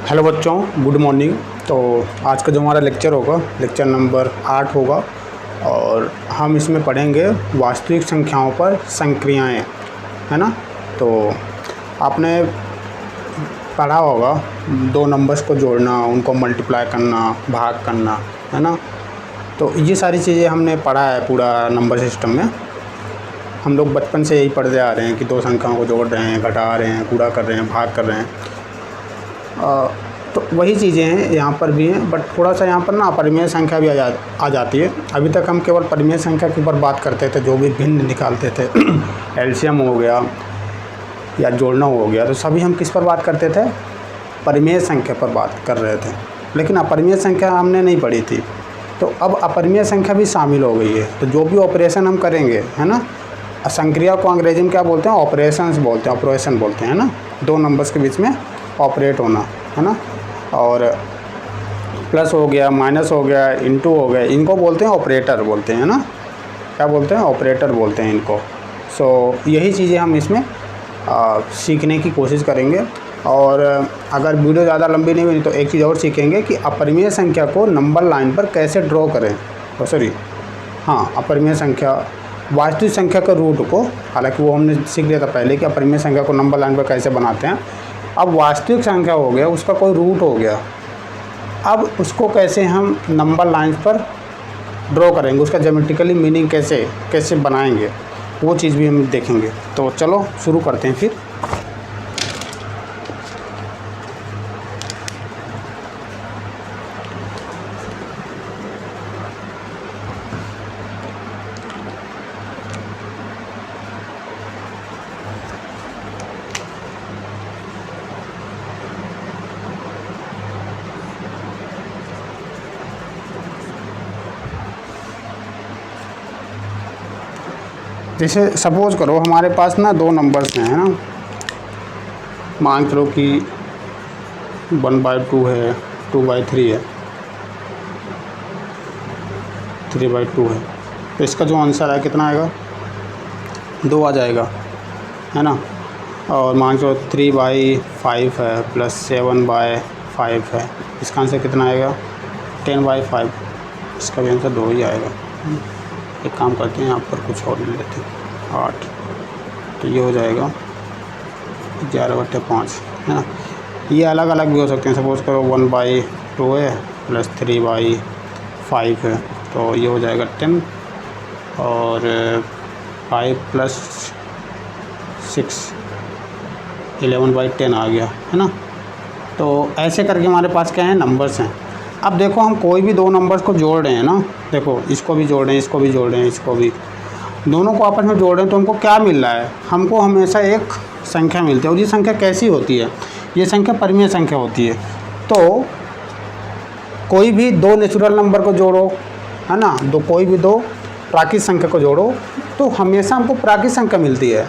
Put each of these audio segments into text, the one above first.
Hello बच्चों, good morning. तो आज का जो हमारा लेक्चर होगा, लेक्चर नंबर 8 होगा और हम इसमें पढ़ेंगे वास्तविक संख्याओं पर संक्रियाएं, है ना। तो आपने पढ़ा होगा दो नंबर्स को जोड़ना, उनको मल्टीप्लाई करना, भाग करना, है ना। तो ये सारी चीज़ें हमने पढ़ा है पूरा नंबर सिस्टम में। हम लोग बचपन से यही पढ़ते आ रहे हैं कि दो संख्याओं को जोड़ रहे हैं, घटा रहे हैं, गुणा कर रहे हैं, भाग कर रहे हैं। तो वही चीज़ें हैं यहाँ पर भी हैं, बट थोड़ा सा यहाँ पर ना अपरिमेय संख्या भी आ जाती है। अभी तक हम केवल परिमेय संख्या के ऊपर बात करते थे, जो भी भिन्न निकालते थे एलसीएम हो गया या जोड़ना हो गया, तो सभी हम किस पर बात करते थे? परिमेय संख्या पर बात कर रहे थे। लेकिन अपरिमेय संख्या हमने नहीं पढ़ी थी, तो अब अपरिमेय संख्या भी शामिल हो गई है। तो जो भी ऑपरेशन हम करेंगे, है ना, संक्रिया को अंग्रेजी में क्या बोलते हैं? ऑपरेशंस बोलते हैं, ऑपरेशन बोलते हैं, ना। दो नंबर्स के बीच में ऑपरेट होना, है ना। और प्लस हो गया, माइनस हो गया, इनटू हो गया, इनको बोलते हैं ऑपरेटर बोलते हैं, ना। क्या बोलते हैं? ऑपरेटर बोलते हैं इनको। यही चीज़ें हम इसमें सीखने की कोशिश करेंगे। और अगर वीडियो ज़्यादा लंबी नहीं हुई तो एक चीज़ और सीखेंगे कि अपरिमेय संख्या को नंबर लाइन पर कैसे ड्रॉ करें। अपरिमेय संख्या, वास्तविक संख्या के रूट को, हालांकि वो हमने सीख लिया था पहले कि अपरिमेय संख्या को नंबर लाइन पर कैसे बनाते हैं। अब वास्तविक संख्या हो गया, उसका कोई रूट हो गया, अब उसको कैसे हम नंबर लाइन पर ड्रॉ करेंगे, उसका ज्योमेट्रिकली मीनिंग कैसे बनाएंगे, वो चीज़ भी हम देखेंगे। तो चलो शुरू करते हैं फिर। जैसे सपोज़ करो हमारे पास ना दो नंबर्स हैं, है ना। मान चलो कि 1/2 है, 2/3 है, 3/2 है। तो इसका जो आंसर है कितना आएगा? 2 आ जाएगा, है ना। और मान चलो 3/5 है प्लस 7/5 है, इसका आंसर कितना आएगा? 10/5। इसका भी आंसर 2 ही आएगा। एक काम करते हैं, यहाँ पर कुछ और ले लेते हैं, 8। तो ये हो जाएगा 11/5, है ना। ये अलग अलग भी हो सकते हैं। सपोज़ करो 1/2 है प्लस 3/5 है, तो ये हो जाएगा 10। और 5 + 6 11/10 आ गया, है ना। तो ऐसे करके हमारे पास क्या है? नंबर्स हैं। अब देखो हम कोई भी दो नंबर्स को जोड़ रहे हैं ना, देखो इसको भी जोड़ रहे हैं, इसको भी जोड़ रहे हैं, इसको भी, दोनों को आपस में जोड़ रहे हैं, तो हमको क्या मिल रहा है? हमको हमेशा एक संख्या मिलती है। और ये संख्या कैसी होती है? ये संख्या परिमेय संख्या होती है। तो कोई भी दो नेचुरल नंबर को जोड़ो, है ना, कोई भी दो प्राकृतिक संख्या को जोड़ो, तो हमेशा हमको प्राकृतिक संख्या मिलती है।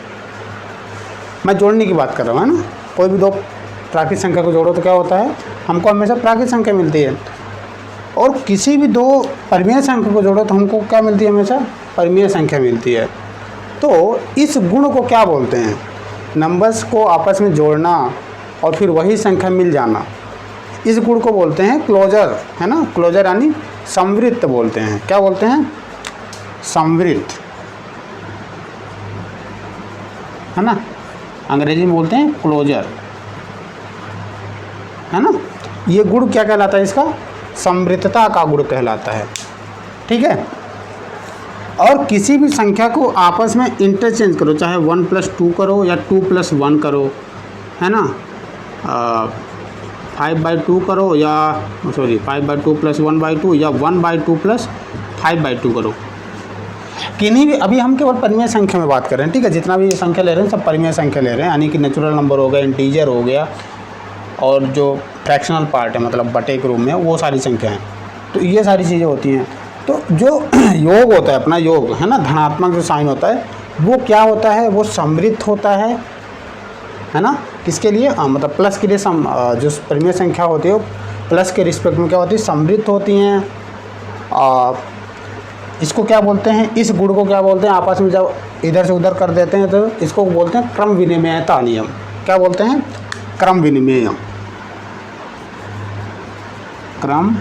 मैं जोड़ने की बात कर रहा हूँ, है ना। कोई भी दो प्राकृतिक संख्या को जोड़ो तो क्या होता है? हमको हमेशा प्राकृतिक संख्या मिलती है। और किसी भी दो परिमेय संख्या को जोड़ो तो हमको क्या मिलती है? हमेशा परिमेय संख्या मिलती है। तो इस गुण को क्या बोलते हैं? नंबर्स को आपस में जोड़ना और फिर वही संख्या मिल जाना, इस गुण को बोलते हैं क्लोजर, है ना। क्लोजर यानी समवृत्त बोलते हैं। क्या बोलते हैं? समवृत्त, है ना। अंग्रेजी में बोलते हैं क्लोजर, है ना। ये गुण क्या कहलाता है? इसका समवृत्तता का गुण कहलाता है, ठीक है। और किसी भी संख्या को आपस में इंटरचेंज करो, चाहे 1 + 2 करो या 2 + 1 करो, है ना। 5/2 करो या 5/2 + 1/2 या 1/2 + 5/2 करो। किन्हीं भी, अभी हम केवल परिमेय संख्या में बात कर रहे हैं, ठीक है। जितना भी संख्या ले रहे हैं सब परिमेय संख्या ले रहे हैं, यानी कि नेचुरल नंबर हो गया, इंटीजर हो गया, और जो फ्रैक्शनल पार्ट है, मतलब बटे के रूप में, वो सारी संख्या हैं। तो ये सारी चीज़ें होती हैं। तो जो योग होता है, अपना योग, है ना, धनात्मक जो साइन होता है, वो क्या होता है? वो समवृत्त होता है ना। किसके लिए? मतलब प्लस के लिए। जो परिमेय संख्या होती है वो प्लस के रिस्पेक्ट में क्या होती है? समवृत्त होती हैं। इसको क्या बोलते हैं? इस गुण को क्या बोलते हैं? आपस में जब इधर से उधर कर देते हैं तो इसको बोलते हैं क्रम विनिमयता नियम। क्या बोलते हैं? क्रम विनिमय। क्रम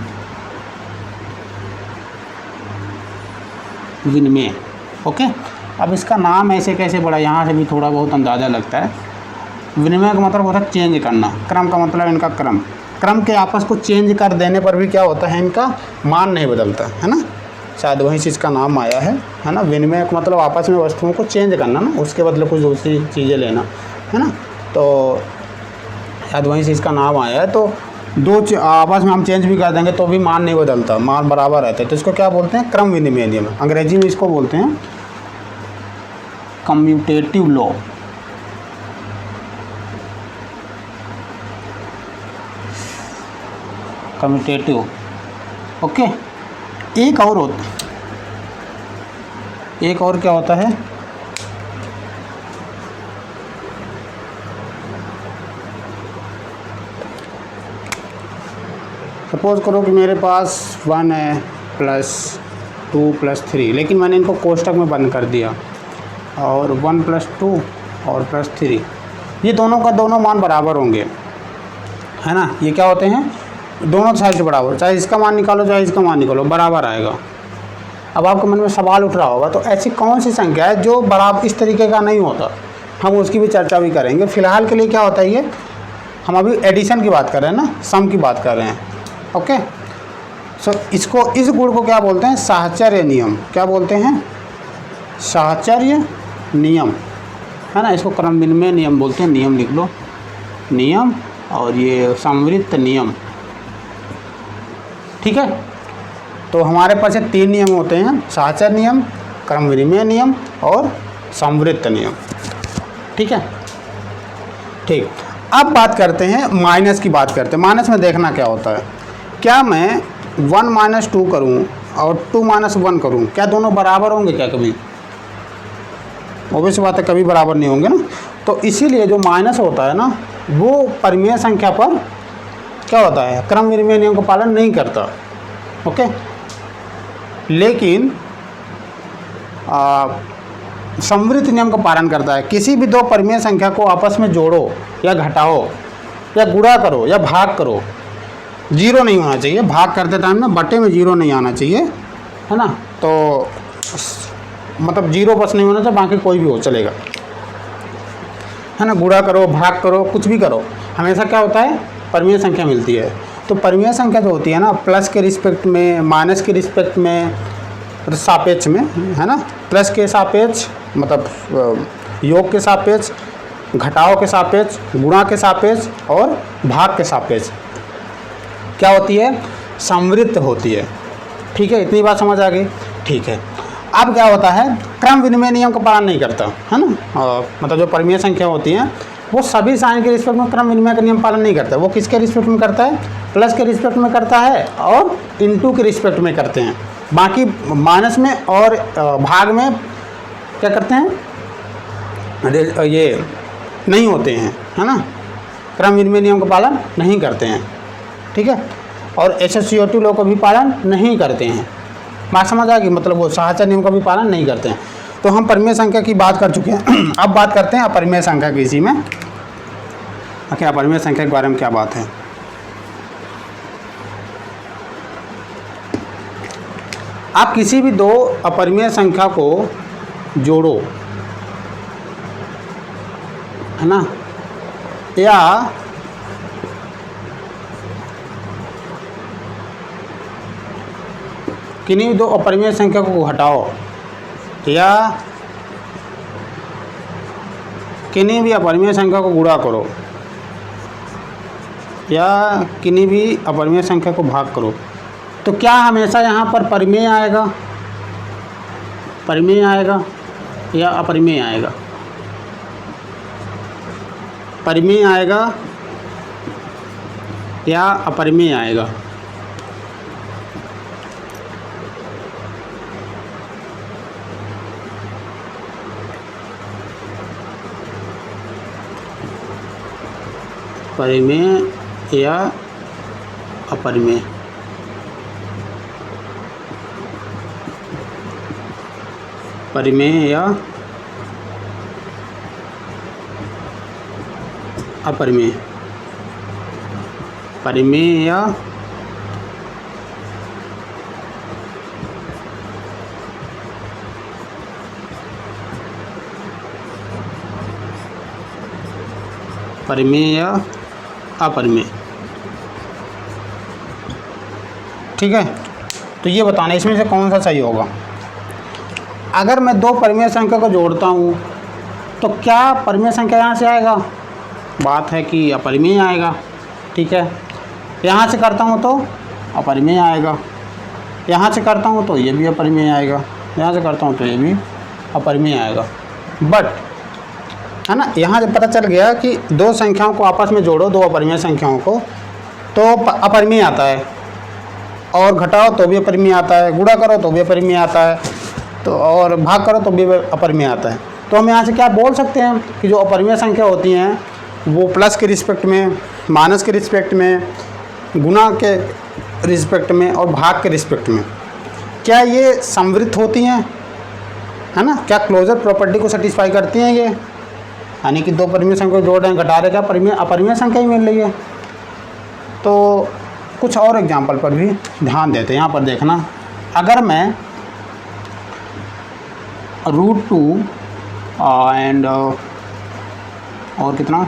विनिमय। ओके, अब इसका नाम ऐसे कैसे पड़ा, यहाँ से भी थोड़ा बहुत अंदाज़ा लगता है। विनिमय का मतलब होता है चेंज करना, क्रम का मतलब इनका क्रम के आपस को चेंज कर देने पर भी क्या होता है, इनका मान नहीं बदलता है ना। शायद वही चीज़ का नाम आया है ना। विनिमय का मतलब आपस में वस्तुओं को चेंज करना ना, उसके बदले कुछ दूसरी चीज़ें लेना है ना। तो शायद वही चीज़ का नाम आया है। तो दो आपस में हम चेंज भी कर देंगे तो भी मान नहीं बदलता, मान बराबर रहता है। तो इसको क्या बोलते हैं, क्रम विनिमय नियम। अंग्रेजी में इसको बोलते हैं कम्यूटेटिव लॉ। कम्यूटेटिव। ओके, एक और क्या होता है, सपोज़ करो कि मेरे पास 1 है प्लस 2 प्लस 3, लेकिन मैंने इनको कोष्टक में बंद कर दिया, और 1 प्लस 2 और प्लस 3, ये दोनों का दोनों मान बराबर होंगे है ना। ये क्या होते हैं, दोनों साइड से बराबर, चाहे इसका मान निकालो चाहे इसका मान निकालो, बराबर आएगा। अब आपके मन में सवाल उठ रहा होगा, तो ऐसी कौन सी संख्या है जो बराबर इस तरीके का नहीं होता, हम उसकी भी चर्चा भी करेंगे। फिलहाल के लिए क्या होता है, ये हम अभी एडिशन की बात कर रहे हैं ना, सम की बात कर रहे हैं। ओके, सो इसको, इस गुण को क्या बोलते हैं, साहचर्य नियम। क्या बोलते हैं, साहचर्य नियम है ना। इसको क्रम विनिमय नियम बोलते हैं, नियम लिख लो, नियम, और ये संवृत्त नियम। ठीक है, तो हमारे पास ये 3 नियम होते हैं, साहचर्य नियम, क्रम विनिमय नियम और संवृत्त नियम। ठीक है, ठीक। अब बात करते हैं माइनस की, बात करते हैं माइनस में। देखना क्या होता है, क्या मैं 1 माइनस 2 करूँ और 2 माइनस 1 करूँ, क्या दोनों बराबर होंगे क्या कभी? ऑब्वियस बात है, कभी बराबर नहीं होंगे ना। तो इसीलिए जो माइनस होता है ना, वो परिमेय संख्या पर क्या होता है, क्रम विनिमय नियम का पालन नहीं करता। ओके, लेकिन संवृत्त नियम का पालन करता है। किसी भी दो परिमेय संख्या को आपस में जोड़ो या घटाओ या गुणा करो या भाग करो, जीरो नहीं होना चाहिए। भाग करते टाइम ना बटे में जीरो नहीं आना चाहिए है ना। तो मतलब जीरो बस नहीं होना चाहिए, बाकी कोई भी हो चलेगा है ना। गुणा करो, भाग करो, कुछ भी करो, हमेशा क्या होता है, परिमेय संख्या मिलती है। तो परिमेय संख्या जो होती है ना, प्लस के रिस्पेक्ट में, माइनस के रिस्पेक्ट में, सापेक्ष में है ना। प्लस के सापेक्ष मतलब योग के सापेक्ष, घटाव के सापेक्ष, गुणा के सापेक्ष और भाग के सापेक्ष क्या होती है, संवृत्त होती है। ठीक है, इतनी बात समझ आ गई। ठीक है, अब क्या होता है, क्रम विनिमय नियम का पालन नहीं करता है ना। मतलब जो परिमेय संख्या होती हैं वो सभी साइन के रिस्पेक्ट में क्रम विनिमय का नियम पालन नहीं करता। वो किसके रिस्पेक्ट में करता है, प्लस के रिस्पेक्ट में करता है और इनटू के रिस्पेक्ट में करते हैं। बाकी माइनस में और भाग में क्या करते हैं, ये नहीं होते हैं है ना, क्रम विनिमय नियम का पालन नहीं करते हैं। ठीक है, और एसोसिएटिव लॉ का भी पालन नहीं करते हैं। बात समझ आ गई, मतलब वो साहचर्य नियम का भी पालन नहीं करते हैं। तो हम परिमेय संख्या की बात कर चुके हैं। अब बात करते हैं अपरिमेय संख्या की। इसी में आखिर अपरिमेय संख्या के बारे में क्या बात है। आप किसी भी दो अपरिमेय संख्या को जोड़ो है ना, या किन्हीं भी दो अपरिमेय संख्या को घटाओ या किन्हीं भी अपरिमेय संख्या को गुणा करो या किन्हीं भी अपरिमेय संख्या को भाग करो, तो क्या हमेशा यहाँ पर परिमेय आएगा, परिमेय आएगा या अपरिमेय आएगा? परिमेय आएगा या अपरिमेय आएगा? परिमेय या अपरिमेय? परिमेय या अपरिमेय? परिमेय या परिमेय या अपरिमेय। ठीक है, तो ये बताना इसमें से कौन सा सही होगा। अगर मैं दो परिमेय संख्या को जोड़ता हूँ तो क्या परिमेय संख्या यहाँ से आएगा? बात है कि अपरिमेय आएगा। ठीक है, यहाँ से करता हूँ तो अपरिमेय आएगा, यहाँ से करता हूँ तो ये भी अपरिमेय आएगा, यहाँ से करता हूँ तो ये भी अपरिमेय आएगा। बट है ना, यहाँ से पता चल गया कि दो संख्याओं को आपस में जोड़ो, दो अपरिमेय संख्याओं को, तो अपरिमेय आता है, और घटाओ तो भी अपरिमेय आता है, गुणा करो तो भी अपरिमेय आता है, तो और भाग करो तो भी अपरिमेय आता है। तो हम यहाँ से क्या बोल सकते हैं कि जो अपरिमेय संख्या होती हैं वो प्लस के रिस्पेक्ट में, माइनस के रिस्पेक्ट में, गुणा के रिस्पेक्ट में और भाग के रिस्पेक्ट में, क्या ये समवृत्त होती हैं, है ना? क्या क्लोजर प्रॉपर्टी को सेटिस्फाई करती हैं ये? यानी कि दो परिमेय संख्या को जोड़ रहे हैं, घटा रहे, क्या परिमेय अपरिमेय संख्या ही मिल रही है। तो कुछ और एग्जाम्पल पर भी ध्यान देते हैं। यहाँ पर देखना, अगर मैं √2 एंड और कितना,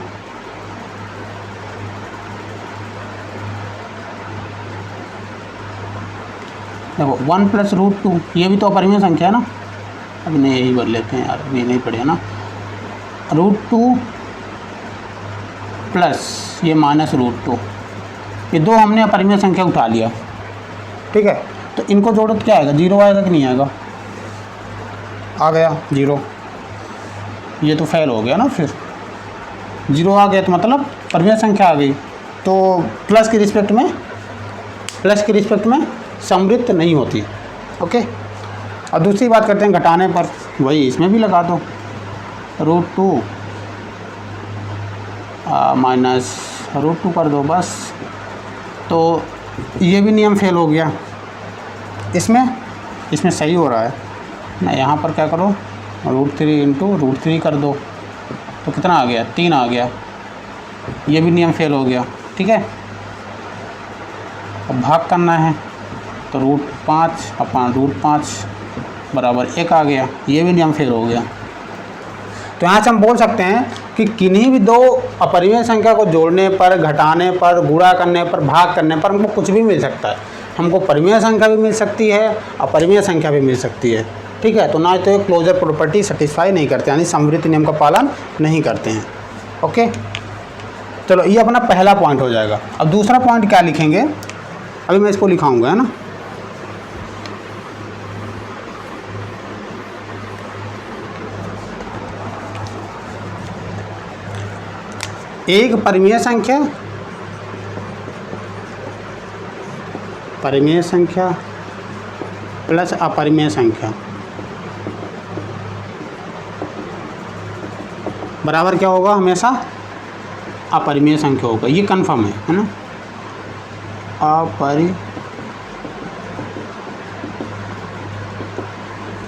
देखो 1 + √2, ये भी तो अपरिमेय संख्या है ना। अभी नहीं, यही भर लेते हैं यार, अभी नहीं पढ़े ना। √2 प्लस ये -√2, ये दो हमने अपरिमेय संख्या उठा लिया। ठीक है, तो इनको जोड़ो तो क्या आएगा? 0 आएगा कि नहीं आएगा? आ गया 0, ये तो फेल हो गया ना। फिर 0 आ गया तो मतलब परिमेय संख्या आ गई, तो प्लस के रिस्पेक्ट में समवृत्त नहीं होती। ओके, और दूसरी बात करते हैं घटाने पर, वही इसमें भी लगा दो, √2 माइनस √2 कर दो बस। तो ये भी नियम फेल हो गया। इसमें सही हो रहा है ना। यहाँ पर क्या करो, √3 × √3 कर दो, तो कितना आ गया? 3 आ गया। ये भी नियम फेल हो गया। ठीक है, अब भाग करना है तो √5 अपॉन √5 बराबर 1 आ गया। ये भी नियम फेल हो गया। तो यहाँ से हम बोल सकते हैं कि किन्हीं भी दो अपरिमेय संख्या को जोड़ने पर, घटाने पर, गुणा करने पर, भाग करने पर हमको कुछ भी मिल सकता है। हमको परिमेय संख्या भी मिल सकती है, अपरिमेय संख्या भी मिल सकती है। ठीक है, तो ना तो ये क्लोजर प्रॉपर्टी सेटिस्फाई नहीं करते, यानी समवृत्त नियम का पालन नहीं करते हैं। ओके, चलो ये अपना पहला पॉइंट हो जाएगा। अब दूसरा पॉइंट क्या लिखेंगे, अभी मैं इसको लिखाऊंगा, है ना। एक परिमेय संख्या प्लस अपरिमेय संख्या बराबर क्या होगा? हमेशा अपरिमेय संख्या होगा। ये कन्फर्म है ना।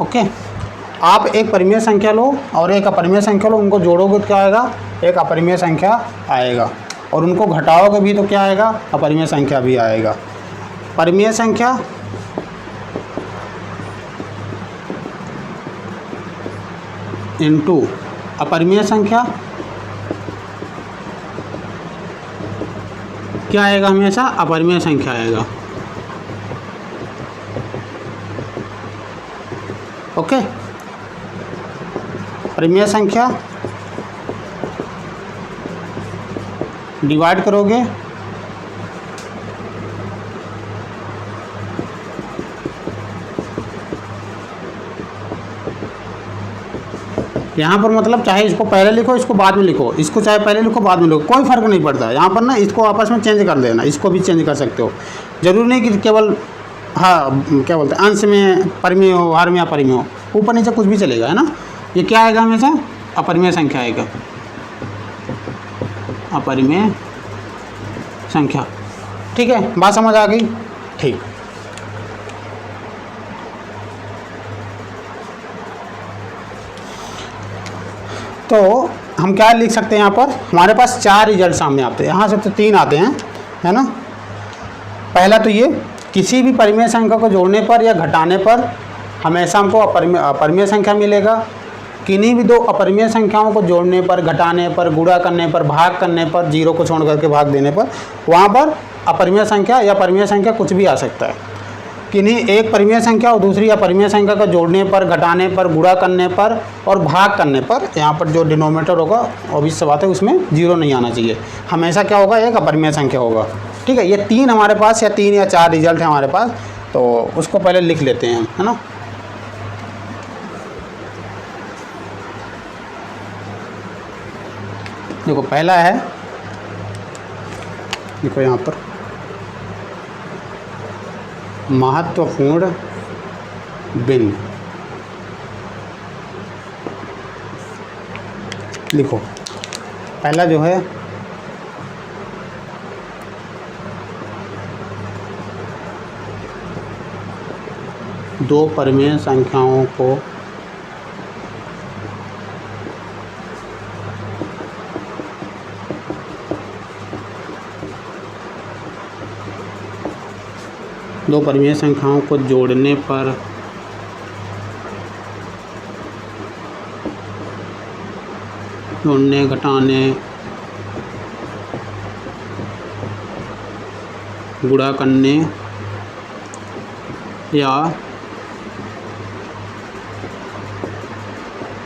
ओके, आप एक परिमेय संख्या लो और एक अपरिमेय संख्या लो, उनको जोड़ोगे तो क्या आएगा? एक अपरिमेय संख्या आएगा, और उनको घटाओगे भी तो क्या आएगा? अपरिमेय संख्या भी आएगा। परिमेय संख्या इंटू अपरिमेय संख्या क्या आएगा? हमेशा अपरिमेय संख्या आएगा। ओके, परिमेय संख्या डिवाइड करोगे यहाँ पर, मतलब चाहे इसको पहले लिखो, इसको बाद में लिखो, इसको चाहे पहले लिखो बाद में लिखो, कोई फ़र्क नहीं पड़ता। यहाँ पर ना इसको आपस में चेंज कर देना, इसको भी चेंज कर सकते हो। ज़रूरी नहीं कि केवल क्या बोलते हैं अंश में परिमेय हो, हर में अपरिमेय हो, ऊपर नीचे कुछ भी चलेगा, है ना। ये क्या आएगा? हमेशा अपरिमेय संख्या आएगा, अपरिमेय संख्या। ठीक है, बात समझ आ गई? ठीक। तो हम क्या लिख सकते हैं यहाँ पर? हमारे पास 4 रिजल्ट सामने आते हैं, यहाँ से तो 3 आते हैं, है ना। पहला तो ये, किसी भी परिमेय संख्या को जोड़ने पर या घटाने पर हमेशा हमको अपरिमेय संख्या मिलेगा। किन्हीं भी दो अपरिमेय संख्याओं को जोड़ने पर, घटाने पर, गुणा करने पर, भाग करने पर, जीरो को छोड़ करके भाग देने पर, वहाँ पर अपरिमेय संख्या या परिमेय संख्या कुछ भी आ सकता है। किन्हीं एक परिमेय संख्या और दूसरी अपरिमेय संख्या का जोड़ने पर, घटाने पर, गुणा करने पर और भाग करने पर, यहाँ पर जो डिनोमिनेटर होगा ऑब्वियस सी बात है उसमें जीरो नहीं आना चाहिए, हमेशा क्या होगा, एक अपरिमेय संख्या होगा। ठीक है, ये तीन हमारे पास या तीन या चार रिजल्ट हैं हमारे पास, तो उसको पहले लिख लेते हैं, है ना। देखो पहला है, देखो यहाँ पर महत्वपूर्ण बिंदु लिखो। पहला जो है दो परिमेय संख्याओं को जोड़ने पर जोड़ने, घटाने, गुणा करने या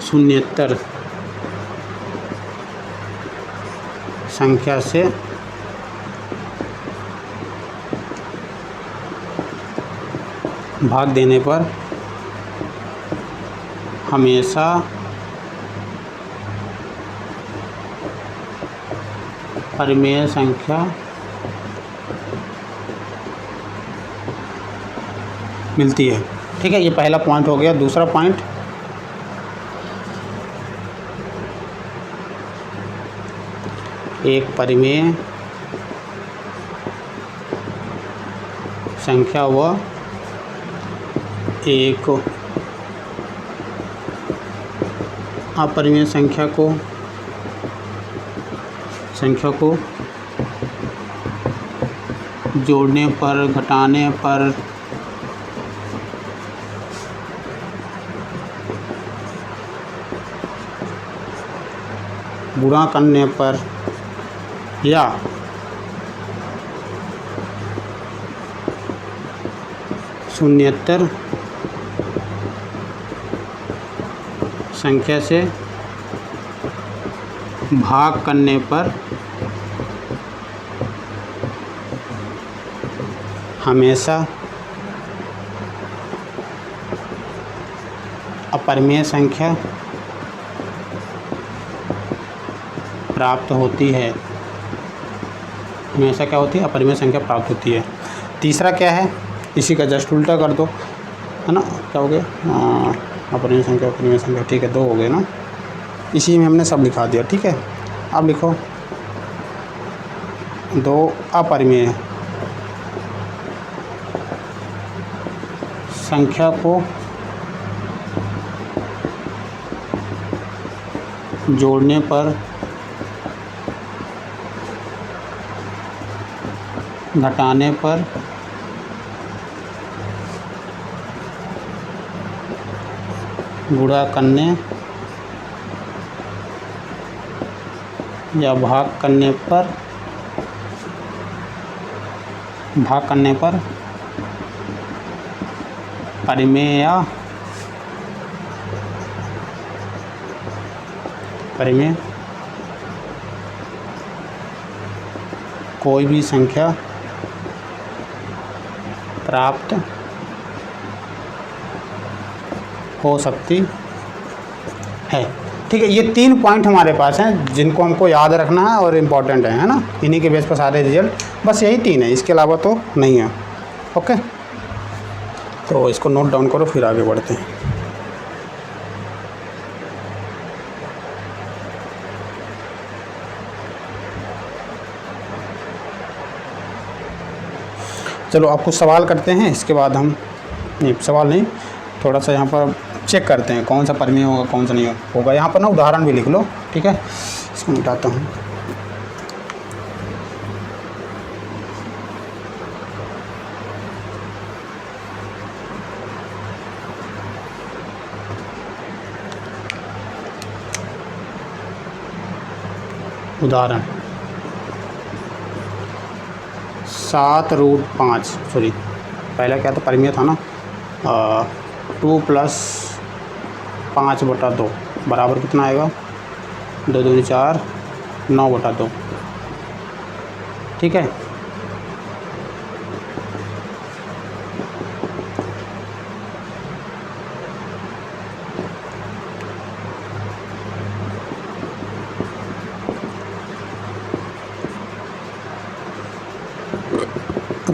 शून्येतर संख्या से भाग देने पर हमेशा परिमेय संख्या मिलती है। ठीक है, ये पहला पॉइंट हो गया। दूसरा पॉइंट, एक परिमेय संख्या व एक अपरिमेय संख्या को जोड़ने पर, घटाने पर, गुणा करने पर या शून्येतर संख्या से भाग करने पर हमेशा अपरिमेय संख्या प्राप्त होती है। हमेशा क्या होती है, अपरिमेय संख्या प्राप्त होती है। तीसरा क्या है, इसी का जस्ट उल्टा कर दो, है ना, क्या हो गया, अपरिमेय संख्या, ठीक है, दो हो गए ना, इसी में हमने सब लिखा दिया। ठीक है, अब लिखो दो अपरिमेय संख्या को जोड़ने पर, घटाने पर, गुणा करने या भाग करने पर परिमेय कोई भी संख्या प्राप्त हो सकती है। ठीक है, ये तीन पॉइंट हमारे पास हैं जिनको हमको याद रखना है और इम्पॉर्टेंट है ना, इन्हीं के बेस पर सारे रिजल्ट, बस यही तीन है, इसके अलावा तो नहीं है। ओके, तो इसको नोट डाउन करो, फिर आगे बढ़ते हैं। चलो आप कुछ सवाल करते हैं, इसके बाद हम, नहीं सवाल नहीं, थोड़ा सा यहाँ पर चेक करते हैं कौन सा परिमेय होगा कौन सा नहीं होगा। यहाँ पर ना उदाहरण भी लिख लो। ठीक है, इसको मिटाता हूँ। उदाहरण 7√5, सॉरी पहला क्या था, परिमेय था ना, 2 + 5/2 बराबर कितना आएगा, 2 दूनी 4, 9/2। ठीक है,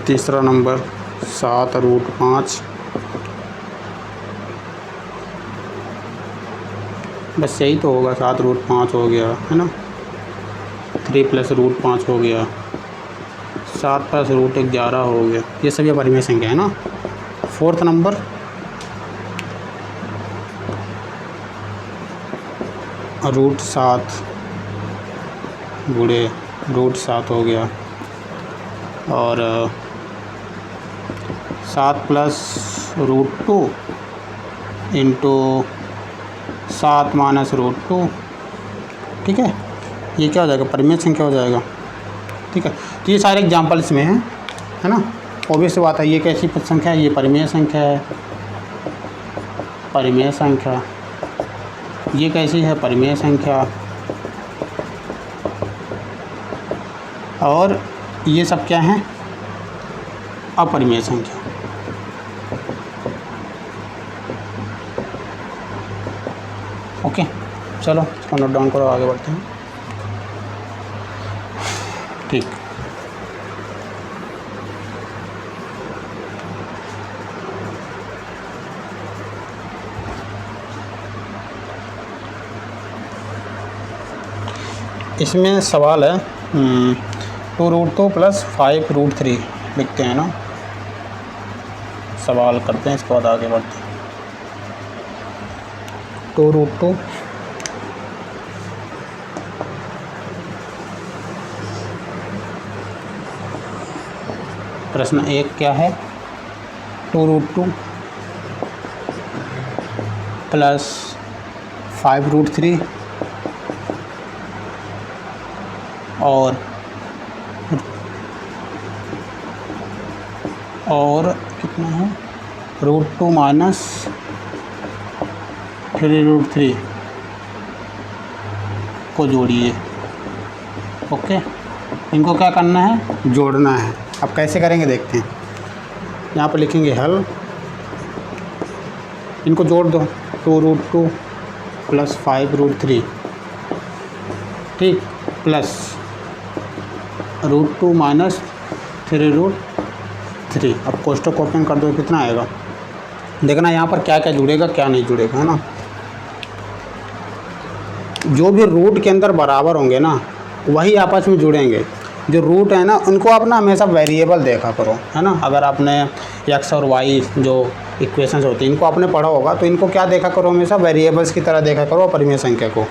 तीसरा नंबर 7√5, बस यही तो होगा, 7√5 हो गया है ना, 3 + √5 हो गया, 7 + √11 हो गया, ये सभी परिमेय संख्या है ना। फोर्थ नंबर √7 गुणे √7 हो गया, और 7 + √2 इंटू 7 - √2। ठीक है, ये क्या हो जाएगा, परिमेय संख्या हो जाएगा। ठीक है, तो ये सारे एग्जाम्पल इसमें हैं, है ना। ऑब्वियस बात है, ये कैसी संख्या है, ये परिमेय संख्या है, परिमेय संख्या। ये कैसी है, परिमेय संख्या। और ये सब क्या हैं, अपरिमेय संख्या। ओके, चलो इसको नोट डाउन करो, आगे बढ़ते हैं। ठीक, इसमें सवाल है 2√2 + 5√3 लिखते हैं ना, सवाल करते हैं, इसके बाद आगे बढ़ते हैं। 2√2 प्रश्न 1 क्या है, 2√2 + 5√3 और कितना है, √2 - 3√3 को जोड़िए। ओके, इनको क्या करना है, जोड़ना है। अब कैसे करेंगे देखते हैं, यहाँ पर लिखेंगे हल, इनको जोड़ दो, 2√2 + 5√3, ठीक, प्लस √2 - 3√3। अब कोष्ठक ओपन कर दो, कितना आएगा, देखना यहाँ पर क्या क्या जुड़ेगा, क्या नहीं जुड़ेगा, है ना। जो भी रूट के अंदर बराबर होंगे ना, वही आपस में जुड़ेंगे। जो रूट है ना, उनको आप ना हमेशा वेरिएबल देखा करो, है ना। अगर आपने एक्स और वाई जो इक्वेशंस होती हैं, इनको आपने पढ़ा होगा, तो इनको क्या देखा करो, हमेशा वेरिएबल्स की तरह देखा करो अपरिमेय संख्या को।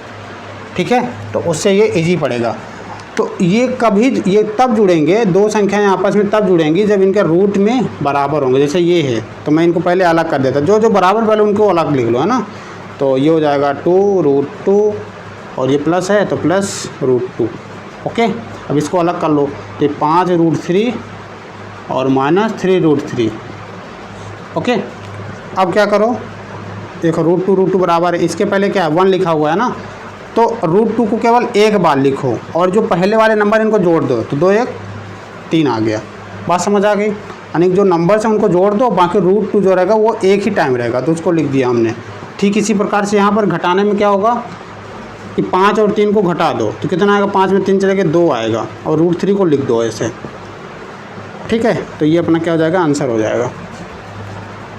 ठीक है, तो उससे ये इजी पड़ेगा। तो ये तब जुड़ेंगे, दो संख्याएं आपस में तब जुड़ेंगी जब इनके रूट में बराबर होंगे। जैसे ये है, तो मैं इनको पहले अलग कर देता, जो बराबर पहले उनको अलग लिख लो, है ना। तो ये हो जाएगा 2√2, और ये प्लस है तो प्लस √2। ओके, अब इसको अलग कर लो, तो 5√3 और -3√3। ओके, अब क्या करो, देखो √2 बराबर है, इसके पहले क्या है, 1 लिखा हुआ है ना, तो √2 को केवल एक बार लिखो, और जो पहले वाले नंबर इनको जोड़ दो, तो 2 1 3 आ गया। बात समझ आ गई, यानी जो नंबर्स हैं उनको जोड़ दो, बाकी √2 जो रहेगा वो एक ही टाइम रहेगा, तो उसको लिख दिया हमने। ठीक इसी प्रकार से यहाँ पर घटाने में क्या होगा कि 5 और 3 को घटा दो, तो कितना आएगा, 5 में 3 चले गए 2 आएगा, और √3 को लिख दो ऐसे। ठीक है, तो ये अपना क्या हो जाएगा, आंसर हो जाएगा।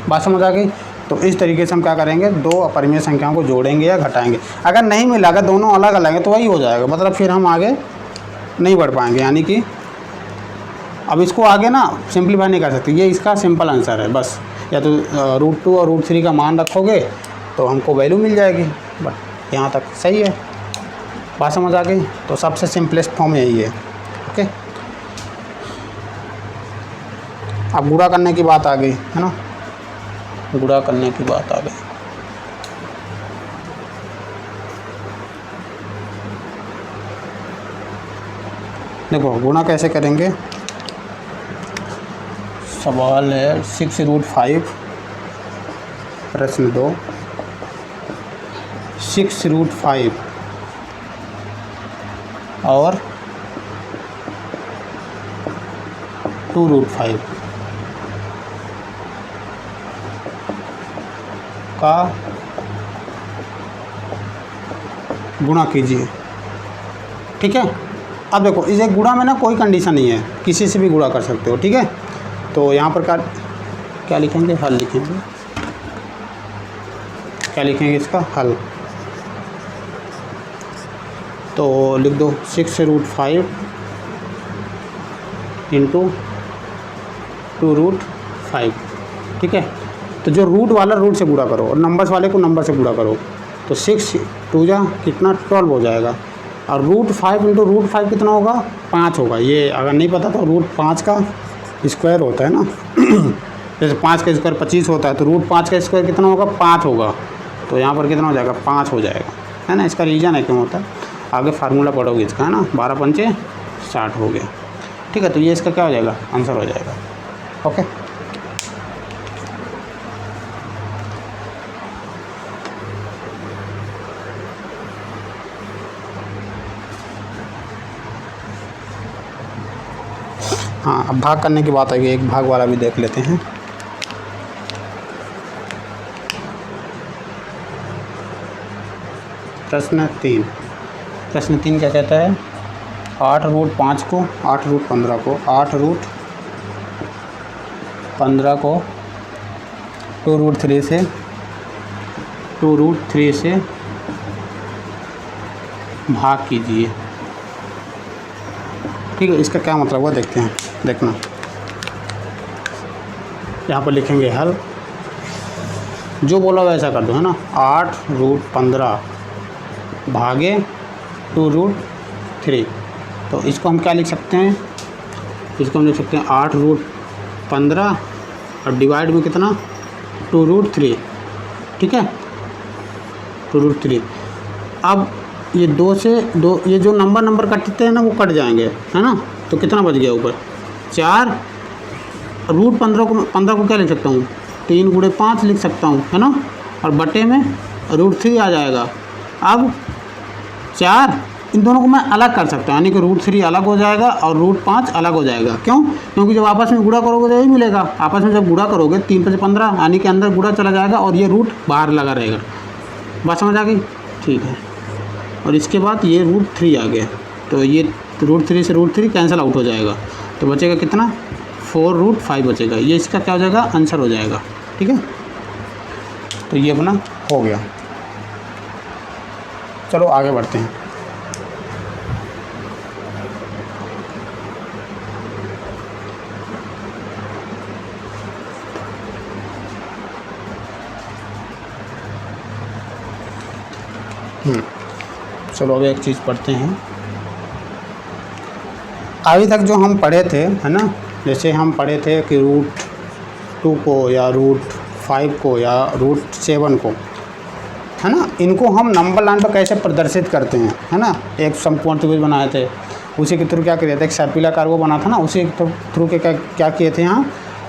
बात समझ आ गई। तो इस तरीके से हम क्या करेंगे, दो अपरिमेय संख्याओं को जोड़ेंगे या घटाएंगे। अगर नहीं मिला, अगर दोनों अलग अलग हैं तो वही हो जाएगा, मतलब फिर हम आगे नहीं बढ़ पाएंगे। यानी कि अब इसको आगे ना सिंप्लीफाई नहीं कर सकते, ये इसका सिंपल आंसर है बस। या तो √2 और √3 का मान रखोगे तो हमको वैल्यू मिल जाएगी। बट यहाँ तक सही है, बात समझ आ गई। तो सबसे सिंपलेस्ट फॉर्म यही है। ओके, अब गुणा करने की बात आ गई, है ना, गुणा करने की बात आ गई। देखो गुणा कैसे करेंगे, सवाल है 6√5 प्रश्न 2 6√5 और 2√5 का गुणा कीजिए। ठीक है, अब देखो इस एक गुणा में ना कोई कंडीशन नहीं है, किसी से भी गुणा कर सकते हो। ठीक है, तो यहाँ पर क्या लिखेंगे, हल लिखेंगे। क्या लिखेंगे इसका हल, तो लिख दो 6√5 इंटू 2√5। ठीक है, तो जो रूट वाला रूट से गुणा करो और नंबर्स वाले को नंबर से गुणा करो, तो 6 2 जा कितना 12 हो जाएगा, और √5 इंटू √5 कितना होगा 5 होगा। ये अगर नहीं पता तो √5 का स्क्वायर होता है ना जैसे 5 का स्क्वायर 25 होता है, तो √5 का स्क्वायर कितना होगा 5 होगा, तो यहाँ पर कितना हो जाएगा 5 हो जाएगा, है ना। इसका रीज़न है क्यों होता है, आगे फार्मूला पढ़ोगे इसका, है ना। 12 पंचे 60 हो गया। ठीक है, तो ये इसका क्या हो जाएगा, आंसर हो जाएगा। ओके, हाँ अब भाग करने की बात आएगी, एक भाग वाला भी देख लेते हैं। प्रश्न 3 क्या कहता है, 8√5 को 8√15 को 8√15 को 2√3 से भाग कीजिए। ठीक है, इसका क्या मतलब हुआ देखते हैं, देखना यहाँ पर लिखेंगे हल, जो बोला वैसा कर दो, है ना। 8√15 भागे 2√3, तो इसको हम क्या लिख सकते हैं, इसको हम लिख सकते हैं 8√15 और डिवाइड में कितना 2√3। ठीक है, 2√3। अब ये 2 से 2, ये जो नंबर कटते हैं ना वो कट जाएंगे, है ना। तो कितना बच गया ऊपर 4, √15 को क्या लिख सकता हूँ 3 × 5 लिख सकता हूँ, है ना, और बटे में √3 आ जाएगा। अब 4 इन दोनों को मैं अलग कर सकता हूँ, यानी कि √3 अलग हो जाएगा और √5 अलग हो जाएगा। क्यों, क्योंकि जब आपस में गुणा करोगे तो यही मिलेगा, आपस में जब गुणा करोगे 3 × 15 यानी कि अंदर गुणा चला जाएगा और ये रूट बाहर लगा रहेगा। बात समझ आ गई, ठीक है। और इसके बाद ये √3 आ गया, तो ये √3 से √3 कैंसिल आउट हो जाएगा, तो बचेगा कितना 4√5 बचेगा। ये इसका क्या हो जाएगा, आंसर हो जाएगा। ठीक है, तो ये अपना हो गया। चलो आगे बढ़ते हैं। चलो अब एक चीज़ पढ़ते हैं। अभी तक जो हम पढ़े थे, है ना, जैसे हम पढ़े थे कि √2 को या √5 को या √7 को, है ना, इनको हम नंबर लाइन पर कैसे प्रदर्शित करते हैं, है ना। एक समकोण त्रिभुज बनाए थे, उसी के थ्रू क्या किया था, एक सर्पिलाकार वो बना था ना, उसी के थ्रू के क्या किए थे, यहाँ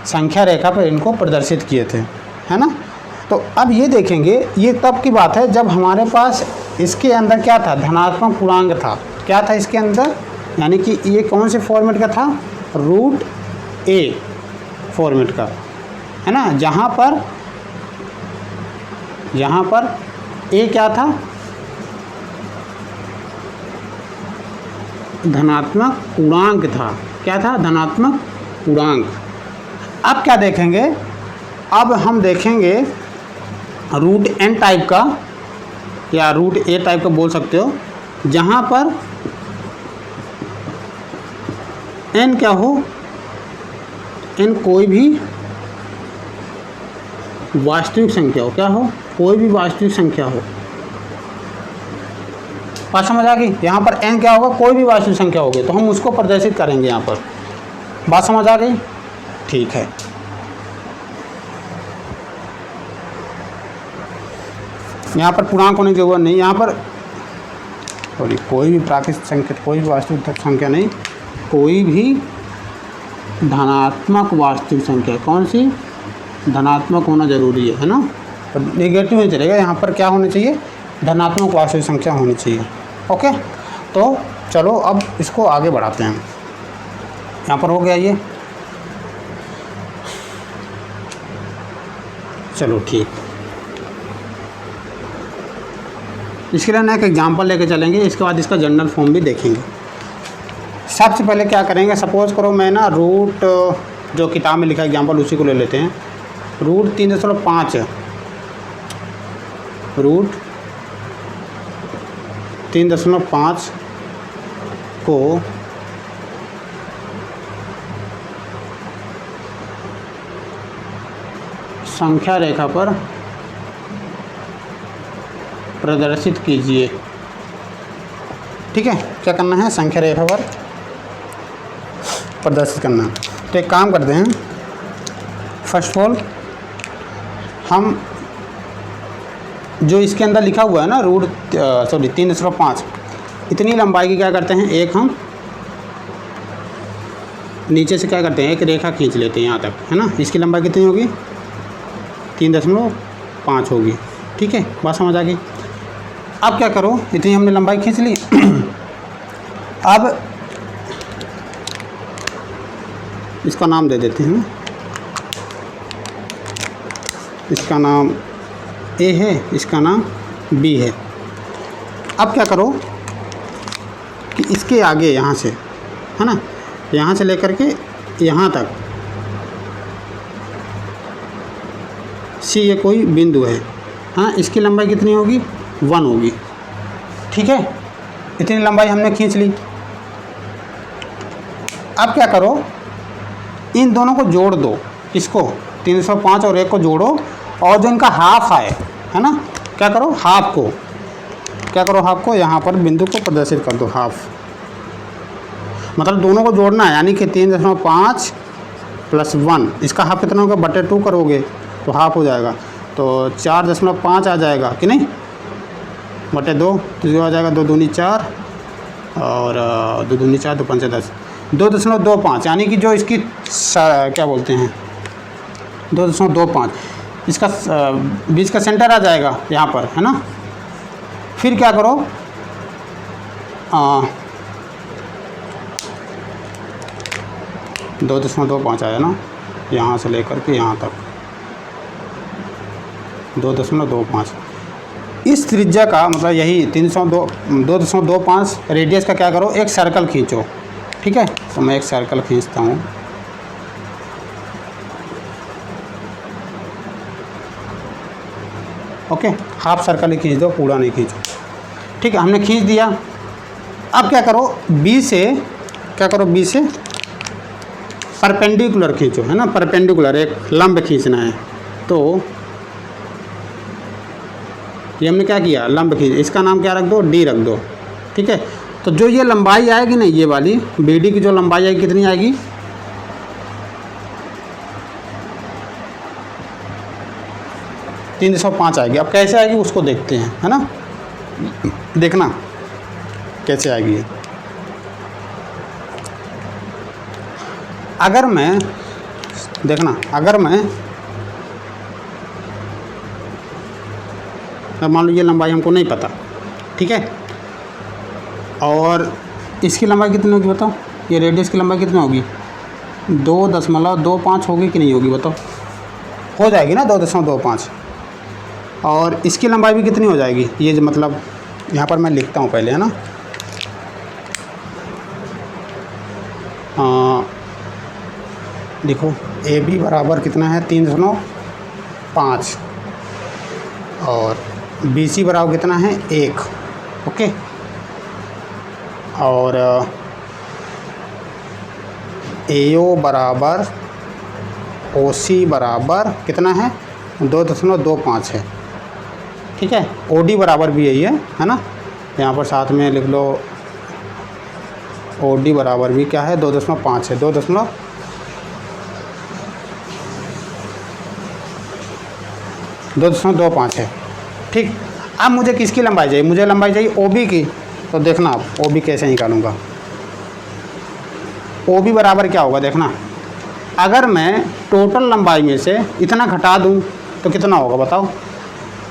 संख्या रेखा पर इनको प्रदर्शित किए थे, है ना। तो अब ये देखेंगे, ये तब की बात है जब हमारे पास इसके अंदर क्या था, धनात्मक पूर्णांक था। क्या था इसके अंदर, यानी कि ये कौन से फॉर्मेट का था, √a फॉर्मेट का, है ना। जहाँ पर a क्या था, धनात्मक पूर्णांक था। क्या था, धनात्मक पूर्णांक। अब क्या देखेंगे, अब हम देखेंगे √n टाइप का या √a टाइप का बोल सकते हो, जहाँ पर n क्या हो, n कोई भी वास्तविक संख्या हो। क्या हो, कोई भी वास्तविक संख्या हो। बात समझ आ गई, यहाँ पर n क्या होगा, कोई भी वास्तविक संख्या होगी, तो हम उसको प्रदर्शित करेंगे यहाँ पर। बात समझ आ गई, ठीक है। यहाँ पर पूर्णांक होने की जरूरत नहीं, यहाँ पर कोई भी प्राकृतिक संख्या, कोई भी वास्तविक संख्या नहीं, कोई भी धनात्मक वास्तविक संख्या, कौन सी, धनात्मक होना ज़रूरी है ना, और नेगेटिव नहीं चलेगा, यहाँ पर क्या होना चाहिए, धनात्मक वास्तविक संख्या होनी चाहिए। ओके, तो चलो अब इसको आगे बढ़ाते हैं। यहाँ पर हो गया ये, चलो ठीक। इसके लिए ना एक एग्जाम्पल लेके चलेंगे, इसके बाद इसका जनरल फॉर्म भी देखेंगे। सबसे पहले क्या करेंगे, सपोज़ करो मैं ना रूट जो किताब में लिखा एग्जाम्पल उसी को ले लेते हैं। रूट 3.5 है, रूट 3.5 को संख्या रेखा पर प्रदर्शित कीजिए। ठीक है, क्या करना है, संख्या रेखा पर प्रदर्शित करना। तो एक काम करते हैं, फर्स्ट ऑफ ऑल हम जो इसके अंदर लिखा हुआ है ना रूट 3.5, इतनी लंबाई की क्या करते हैं, एक हम नीचे से क्या करते हैं, एक रेखा खींच लेते हैं यहाँ तक, है ना। इसकी लंबाई कितनी होगी, 3.5 होगी। ठीक है, बात समझ आ गई। अब क्या करो, इतनी हमने लंबाई खींच ली। अब इसका नाम दे देते हैं, इसका नाम ए है, इसका नाम बी है। अब क्या करो कि इसके आगे यहाँ से, है ना, यहाँ से लेकर के यहाँ तक सी ये कोई बिंदु है, हाँ, इसकी लंबाई कितनी होगी, 1 होगी। ठीक है, इतनी लंबाई हमने खींच ली। अब क्या करो, इन दोनों को जोड़ दो, इसको 305 और 1 को जोड़ो, और जो इनका हाफ है ना, क्या करो, हाफ को क्या करो, हाफ को यहाँ पर बिंदु को प्रदर्शित कर दो, हाफ मतलब दोनों को जोड़ना है, यानी कि 3.5 + 1, इसका हाफ कितना होगा, बटे 2 करोगे तो हाफ हो जाएगा, तो 4.5 आ जाएगा कि नहीं, बटे 2, तो जो आ जाएगा 2 दूनी 4 और 2 दूनी 4, 2 पंचे 10, 2.25, यानी कि जो इसकी क्या बोलते हैं 2.25, इसका बीच का सेंटर आ जाएगा यहाँ पर, है ना। फिर क्या करो, 2.25 आया ना, यहाँ से लेकर के यहाँ तक 2.25, इस त्रिज्या का मतलब यही 2.25 रेडियस का क्या करो, एक सर्कल खींचो। ठीक है, तो मैं एक सर्कल खींचता हूँ। ओके, हाफ सर्कल ही खींच दो, पूरा नहीं खींचो। ठीक है, हमने खींच दिया। अब क्या करो, बी से परपेंडिकुलर खींचो, है ना, परपेंडिकुलर एक लंब खींचना है। तो ये हमने क्या किया, लंब खींच, इसका नाम क्या रख दो, डी रख दो। ठीक है, तो जो ये लंबाई आएगी ना, ये वाली बी डी की जो लंबाई आएगी कितनी आएगी, 305 आएगी। अब कैसे आएगी उसको देखते हैं, है ना, देखना कैसे आएगी। अगर मैं मान लो ये लंबाई हमको नहीं पता, ठीक है, और इसकी लंबाई कितनी होगी बताओ, ये रेडियस की लंबाई कितनी होगी, 2.25 होगी कि नहीं होगी बताओ, हो जाएगी ना 2.25, और इसकी लंबाई भी कितनी हो जाएगी, ये जो मतलब यहाँ पर मैं लिखता हूँ पहले, है ना, देखो ए बी बराबर कितना है 3.5 और बी सी बराबर कितना है 1, ओके, और ए ओ बराबर ओ सी बराबर कितना है 2.25 है, ठीक है, ओ डी बराबर भी यही है ना, यहाँ पर साथ में लिख लो, ओ डी बराबर भी क्या है 2.5 है, 2.25 है, ठीक। अब मुझे किसकी लंबाई चाहिए, मुझे लंबाई चाहिए ओ बी की, तो देखना आप ओ बी कैसे निकालूंगा, ओ बी बराबर क्या होगा देखना, अगर मैं टोटल लंबाई में से इतना घटा दूं तो कितना होगा बताओ।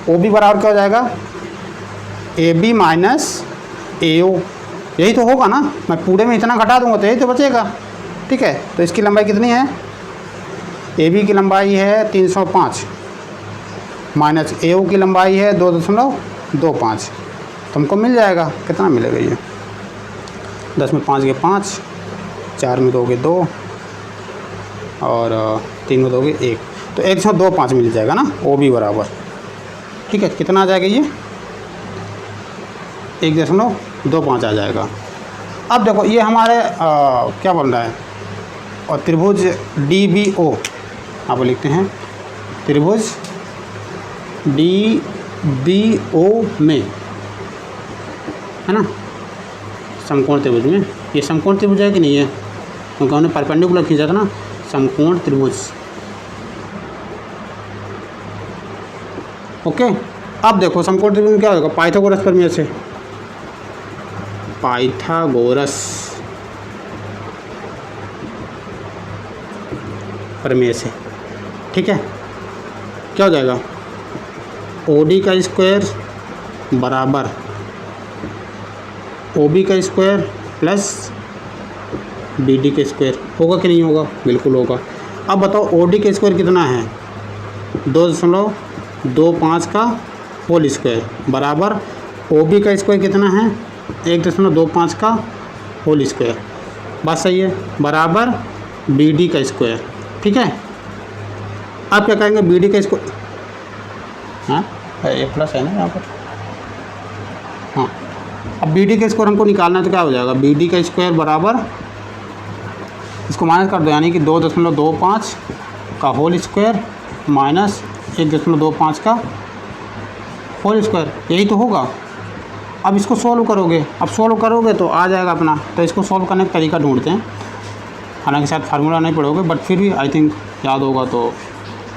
ओ बी बराबर क्या हो जाएगा, ए बी माइनस ए ओ, यही तो होगा ना। मैं पूरे में इतना घटा दूंगा तो यही तो बचेगा। ठीक है, तो इसकी लंबाई कितनी है, ए बी की लंबाई है 305 माइनस ए ओ की लंबाई है 2.25, तो हमको मिल जाएगा, कितना मिलेगा ये, 10 में 5 गए 5, 4 में 2 गए 2 और 3 में 2 गए 1, तो 1.25 मिल जाएगा ना ओ बी बराबर। ठीक है, कितना आ जाएगा ये, 1.25 आ जाएगा। अब देखो ये हमारे क्या बन रहा है, और त्रिभुज डी बी ओ आप लिखते हैं, त्रिभुज डी बी ओ में, है ना, समकोण त्रिभुज में, ये समकोण त्रिभुज है कि नहीं है, क्योंकि हमने परपेंडिकुलर खींचा था ना, समकोण त्रिभुज। ओके, अब देखो समकोण त्रिभुज में क्या होगा, पाइथागोरस प्रमेय से, पाइथागोरस प्रमेय से। ठीक है, क्या हो जाएगा, ओ डी का स्क्वायर बराबर ओ बी का स्क्वायर प्लस बी डी का स्क्वायर, होगा कि नहीं होगा, बिल्कुल होगा। अब बताओ ओ डी का स्क्वायर कितना है, 2.25 का होल स्क्वायर बराबर ओ बी का स्क्वायर कितना है, 1.25 का होल स्क्वायर, बात सही है, बराबर बी डी का स्क्वायर। ठीक है, आप क्या कहेंगे, बी डी का स्क्वायर, हाँ ये प्लस है ना यहाँ पर, हाँ, अब बी डी का स्क्वायर हमको निकालना है तो क्या हो जाएगा, बी डी का स्क्वायर बराबर, इसको माइनस कर दो, यानी कि 2.25 का होल स्क्वायर माइनस 1.25 का होल स्क्वायर, यही तो होगा। अब इसको सॉल्व करोगे, अब सॉल्व करोगे तो आ जाएगा अपना, तो इसको सॉल्व करने का तरीका ढूंढते हैं, हालांकि शायद फार्मूला नहीं पढ़ोगे बट फिर भी आई थिंक याद होगा, तो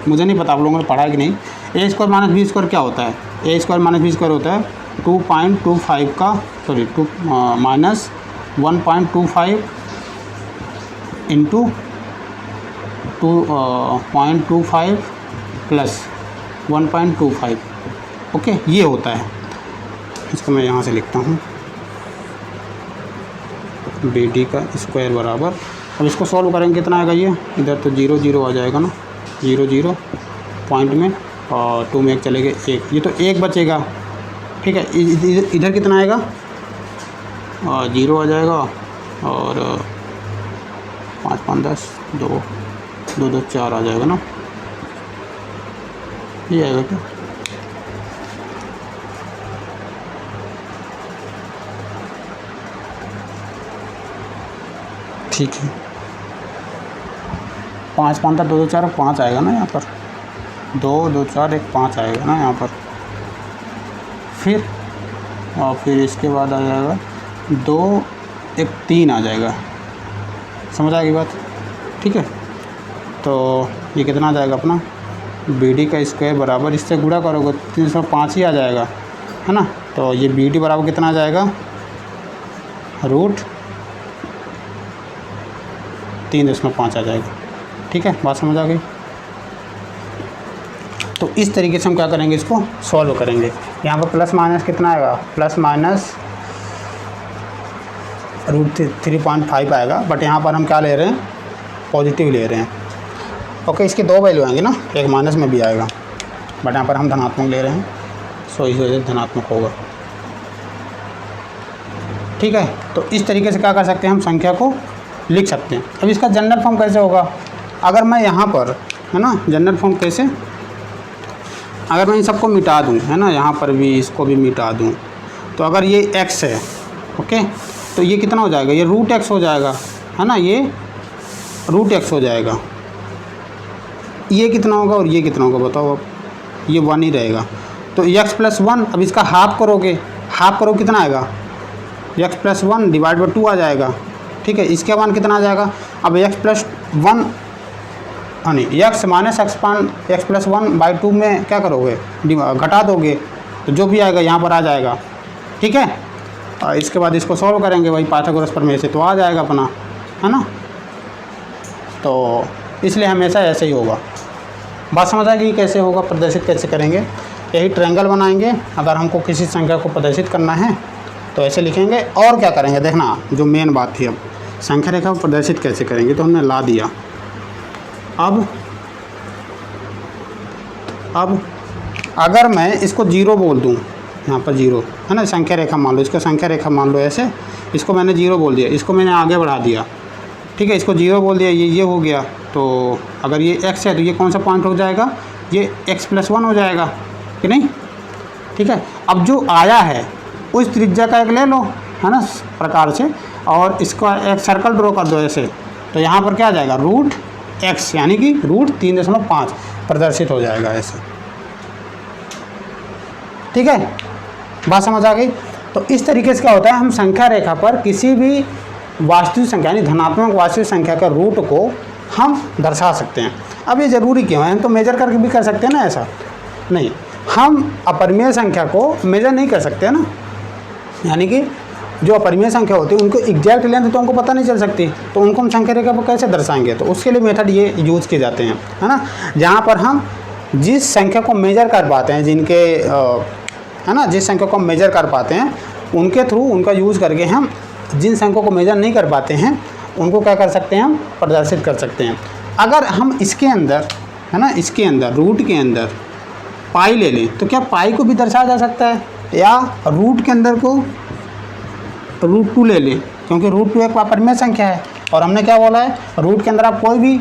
मुझे नहीं पता आप लोगों ने पढ़ा है कि नहीं। ए स्क्वायर माइनस बी स्क्वायर क्या होता है, ए स्क्वायर माइनस बी स्क्वायर होता है 2.25 का माइनस 1.25 इंटू 2.25 प्लस 1.25। ओके, ये होता है, इसको मैं यहाँ से लिखता हूँ, बी डी का स्क्वायर बराबर, अब इसको सॉल्व करेंगे कितना आएगा, ये इधर तो 0 0 आ जाएगा ना, 0 0 पॉइंट में और 2 में 1 चले गए 1, ये तो 1 बचेगा। ठीक है, इधर कितना आएगा, 0 आ जाएगा और 5 5 10 2 2 2 4 आ जाएगा ना, ये आएगा क्या, ठीक है, 5 5 2 2 4 5 आएगा ना यहाँ पर, 2 2 4 1 5 आएगा ना यहाँ पर, फिर इसके बाद आ जाएगा 2 1 3 आ जाएगा, समझ आएगी बात। ठीक है, तो ये कितना आ जाएगा अपना, बी डी का स्क्वायर बराबर, इससे गुणा करोगे 305 ही आ जाएगा, है ना, तो ये बी डी बराबर कितना आ जाएगा, √3.5 आ जाएगा। ठीक है, बात समझ आ गई। तो इस तरीके से हम क्या करेंगे, इसको सॉल्व करेंगे। यहाँ पर प्लस माइनस कितना आएगा, प्लस माइनस √3.5 आएगा, बट यहाँ पर हम क्या ले रहे हैं, पॉजिटिव ले रहे हैं। ओके, इसकी 2 वैल्यू आएंगी ना, एक माइनस में भी आएगा, बट यहाँ पर हम धनात्मक ले रहे हैं, सो इस वजह से धनात्मक होगा। ठीक है, तो इस तरीके से क्या कर सकते हैं, हम संख्या को लिख सकते हैं। अब इसका जनरल फॉर्म कैसे होगा, अगर मैं यहाँ पर, है ना, जनरल फॉर्म कैसे, अगर मैं इन सबको मिटा दूँ, है ना, यहाँ पर भी इसको भी मिटा दूँ, तो अगर ये x है, ओके, तो ये कितना हो जाएगा, ये √x हो जाएगा, है ना, ये √x हो जाएगा, ये कितना होगा और ये कितना होगा बताओ, अब ये 1 ही रहेगा, तो x + 1, अब इसका हाफ करोगे, हाफ करो कितना आएगा, x + 1 डिवाइड बाई 2 आ जाएगा। ठीक है, इसके बाद कितना आ जाएगा, अब x + 1 यानी x माइनस x + 1/2 में क्या करोगे, घटा दोगे, तो जो भी आएगा यहाँ पर आ जाएगा। ठीक है, इसके बाद इसको सॉल्व करेंगे वही पाइथागोरस प्रमेय से, तो आ जाएगा अपना, है ना, तो इसलिए हमेशा ऐसे ही होगा। बात समझ आ गई कैसे होगा, प्रदर्शित कैसे करेंगे। यही ट्रायंगल बनाएंगे, अगर हमको किसी संख्या को प्रदर्शित करना है तो ऐसे लिखेंगे। और क्या करेंगे, देखना जो मेन बात थी, अब संख्या रेखा को प्रदर्शित कैसे करेंगे, तो हमने ला दिया। अब अगर मैं इसको 0 बोल दूँ, यहाँ पर 0 है ना, संख्या रेखा मान लो, इसको संख्या रेखा मान लो ऐसे, इसको मैंने 0 बोल दिया, इसको मैंने आगे बढ़ा दिया, ठीक है, इसको 0 बोल दिया, ये हो गया। तो अगर ये x है तो ये कौन सा पॉइंट हो जाएगा, ये x+1 हो जाएगा कि नहीं, ठीक है। अब जो आया है उस त्रिज्या का एक ले लो, है ना, प्रकार से, और इसका एक सर्कल ड्रॉ कर दो ऐसे, तो यहाँ पर क्या आ जाएगा, √x यानी कि √3.5 प्रदर्शित हो जाएगा ऐसे, ठीक है। बात समझ आ गई। तो इस तरीके से क्या होता है, हम संख्या रेखा पर किसी भी वास्तविक संख्या यानी धनात्मक वास्तविक संख्या का रूट को हम दर्शा सकते हैं। अब ये ज़रूरी क्यों है, हम तो मेजर करके भी कर सकते हैं ना, ऐसा नहीं, हम अपरिमेय संख्या को मेजर नहीं कर सकते ना, यानी कि जो अपरिमेय संख्या होती है उनको एग्जैक्ट लेंथ तो हमको पता नहीं चल सकती, तो उनको हम संख्या रेखा पर कैसे दर्शाएंगे, तो उसके लिए मेथड ये यूज़ किए जाते हैं, है ना, जहाँ पर हम जिस संख्या को मेजर कर पाते हैं, जिनके है ना, जिस संख्या को हम मेजर कर पाते हैं उनके थ्रू उनका यूज़ करके हम जिन संख्या को मेजर नहीं कर पाते हैं उनको क्या कर सकते हैं, हम प्रदर्शित कर सकते हैं। अगर हम इसके अंदर, है ना, इसके अंदर रूट के अंदर पाई ले लें तो क्या पाई को भी दर्शाया जा सकता है, या रूट के अंदर को √2 ले लें, क्योंकि √2 एक अपरिमेय संख्या है, और हमने क्या बोला है, रूट के अंदर आप कोई भी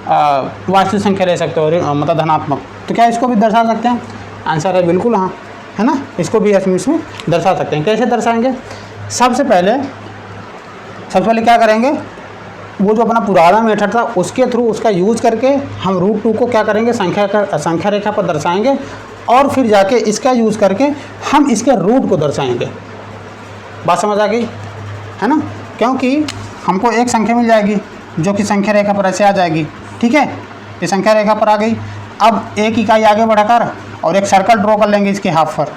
वास्तविक संख्या ले सकते हो, मतलब धनात्मक, तो क्या इसको भी दर्शा सकते हैं, आंसर है बिल्कुल हाँ, है ना, इसको भी इसमें दर्शा सकते हैं। कैसे दर्शाएंगे, सबसे पहले क्या करेंगे, वो जो अपना पुराना मेथड था उसके थ्रू उसका यूज़ करके हम √2 को क्या करेंगे, संख्या रेखा पर दर्शाएंगे, और फिर जाके इसका यूज़ करके हम इसके रूट को दर्शाएंगे। बात समझ आ गई, है ना, क्योंकि हमको एक संख्या मिल जाएगी जो कि संख्या रेखा पर ऐसे आ जाएगी, ठीक है, ये संख्या रेखा पर आ गई। अब एक इकाई आगे बढ़ाकर और एक सर्कल ड्रॉ कर लेंगे इसके हाफ पर,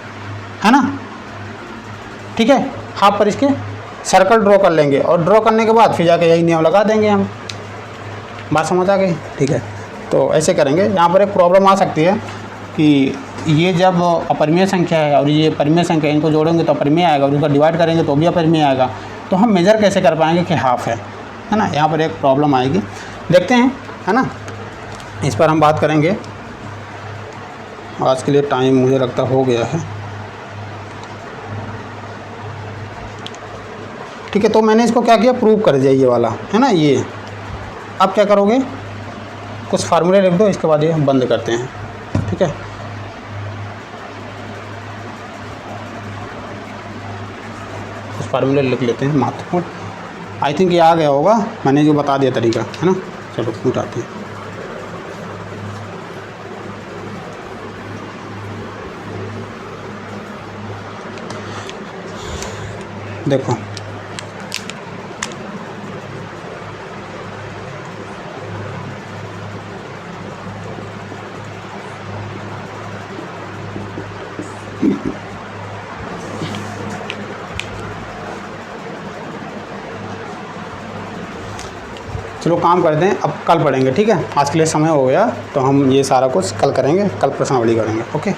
है ना, ठीक है, हाफ पर इसके सर्कल ड्रॉ कर लेंगे, और ड्रॉ करने के बाद फिर जाके यही नियम लगा देंगे हम। बात समझ आ गई, ठीक है। तो ऐसे करेंगे। यहाँ पर एक प्रॉब्लम आ सकती है कि ये जब अपरिमेय संख्या है और ये परिमेय संख्या, इनको जोड़ेंगे तो अपरिमेय आएगा, और उनका डिवाइड करेंगे तो भी अपरिमेय आएगा, तो हम मेजर कैसे कर पाएंगे कि हाफ है ना, यहाँ पर एक प्रॉब्लम आएगी, देखते हैं, है ना, इस पर हम बात करेंगे। आज के लिए टाइम मुझे लगता हो गया है, ठीक है। तो मैंने इसको क्या किया, प्रूव कर दिया ये वाला, है ना, ये। अब क्या करोगे, कुछ फार्मूले लिख दो, इसके बाद ये बंद करते हैं, ठीक है। कुछ फार्मूले लिख लेते हैं महत्वपूर्ण, आई थिंक ये आ गया होगा, मैंने जो बता दिया तरीका, है ना। चलो उठाते हैं। देखो, चलो काम करते हैं, अब कल पढ़ेंगे, ठीक है। आज के लिए समय हो गया, तो हम ये सारा कुछ कल करेंगे, कल प्रश्नावली करेंगे, ओके।